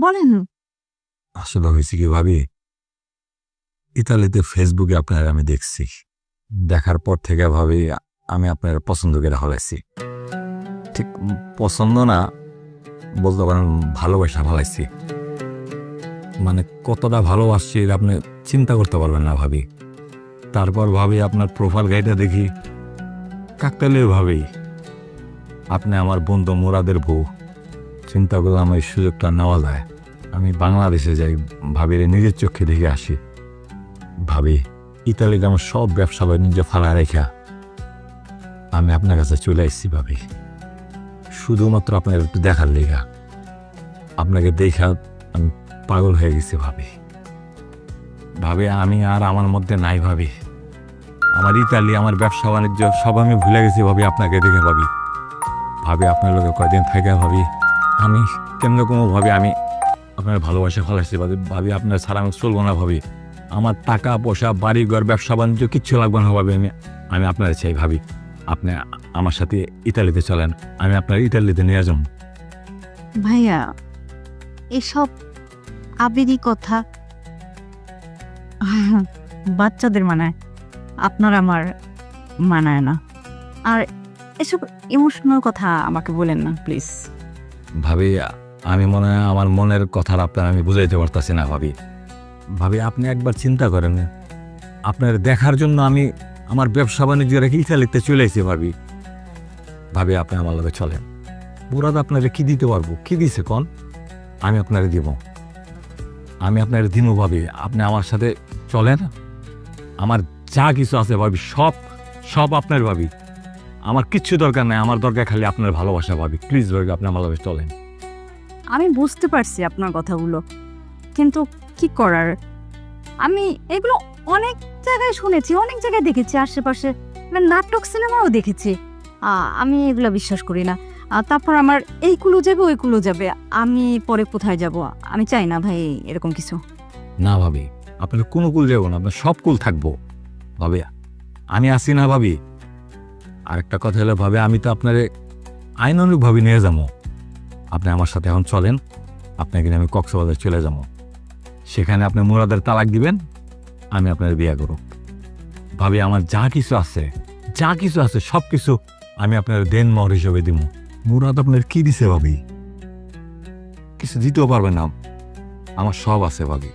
বলেন। আসলে হয়েছে কি ভাবি, ইতালিতে ফেসবুকে আপনার আমি দেখছি, দেখার পর থেকে ভাবি আমি আপনার পছন্দ করে হলাইছি। ঠিক পছন্দ না, বলতে পারেন ভালোবাসা ফেলাইছি। মানে কতটা ভালোবাসছি আপনি চিন্তা করতে পারবেন না ভাবি। তারপর ভাবি আপনার প্রোফাইল গাইডটা দেখি, কাকতালীয় ভাবি আপনি আমার বন্ধু মুরাদের বউ। চিন্তা করলাম এই সুযোগটা নেওয়া যায়, আমি বাংলাদেশে যাই, ভাবির নিজের চোখে দেখে আসি। ভাবি ইতালিতে আমার সব ব্যবসা বাণিজ্য ফালা রেখা আমি আপনার কাছে চলে আসছি ভাবি, শুধুমাত্র আপনার একটু দেখার লেখা। আপনাকে দেখা আমি পাগল হয়ে গেছি ভাবি। ভাবি আমি আর আমার মধ্যে নাই ভাবি, আমার ইতালি, আমার ব্যবসা বাণিজ্য সব আমি ভুলে গেছি ভাবি আপনাকে দেখে ভাবি। ভাবি আপনার লোকে কয়দিন থাকে ভাবি, আমি কেমন কোনোভাবে আমি আপনার ভালোবাসা ফলাইছি ভাবি। ভাবি আপনার ছাড়া আমি চলবো না ভাবি, আমার টাকা পয়সা বাড়ি ঘর ব্যবসা বাণিজ্য কিচ্ছু লাগবে না ভাবি। আমি আপনার চাই ভাবি, আপনি আমার সাথে ইতালিতে চলেন, আমি আপনার ইতালিতে নিয়ে যান। ভাইয়া, এসব আবেগী কথা বাচ্চাদের মানায়, আপনার আমার মানায় না। আর এসব ইমোশনাল কথা আমাকে বলেন না প্লিজ। ভাবি আমি মনে হয় আমার মনের কথার আপনার আমি বুঝাইতে পারতাছি না ভাবি। ভাবি আপনি একবার চিন্তা করেন, আপনার দেখার জন্য আমি আমার ব্যবসা বাণিজ্য রেখে ইতালিতে চলে এসেছি ভাবি। ভাবি আপনি আমার লগে চলেন, মুরাদ আপনারে কি দিতে পারবো, কি দিছে কন, আমি আপনারে দিব, আমি আপনারে দিব ভাবি। আপনি আমার সাথে চলেন, আমার যা কিছু আছে ভাবি সব সব আপনার ভাবি। আমার কিচ্ছু দরকার নাই, আমার দরকার খালি আপনার ভালোবাসা ভাবি। প্লিজ ভাবি আপনি আমার লগে চলেন। আমি বুঝতে পারছি আপনার কথাগুলো, কিন্তু কি করার, আমি এগুলো অনেক জায়গায় শুনেছি, অনেক জায়গায় দেখেছি, আশেপাশে নাটক সিনেমাও দেখেছি। আমি এগুলো বিশ্বাস করি না। তারপর আমার এই কুলো যাবে ওই কুলো যাবে, আমি পরে কোথায় যাব? আমি চাই না ভাই এরকম কিছু। না ভাবি আপনার কোনো কুল যাবো না, আপনার সব কুল থাকবো ভাবি, আমি আসি না ভাবি। আরেকটা কথা হলো ভাবি, আমি তো আপনার আইনানুগভাবে নিয়ে যাবো। আপনি আমার সাথে এখন চলেন, আপনাকে আমি কক্সবাজার চলে যাবো, সেখানে আপনি মুরাদের তালাক দিবেন, আমি আপনার বিয়ে করব ভাবি। আমার যা কিছু আছে সব কিছু আমি আপনার দেন মহর হিসেবে দিব। মুরাদ আপনার কি দিছে ভাবি? কিছু দিতেও পারবেন না, আমার সব আছে ভাবি,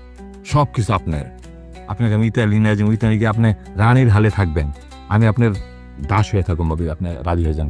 সব কিছু আপনার। আপনাকে আমি ইতালি নিয়ে যাবো, ইতালি গিয়ে আপনি রানীর হালে থাকবেন, আমি আপনার দাস হয়ে থাকুন ভাবি, আপনি রাজি হয়ে যান।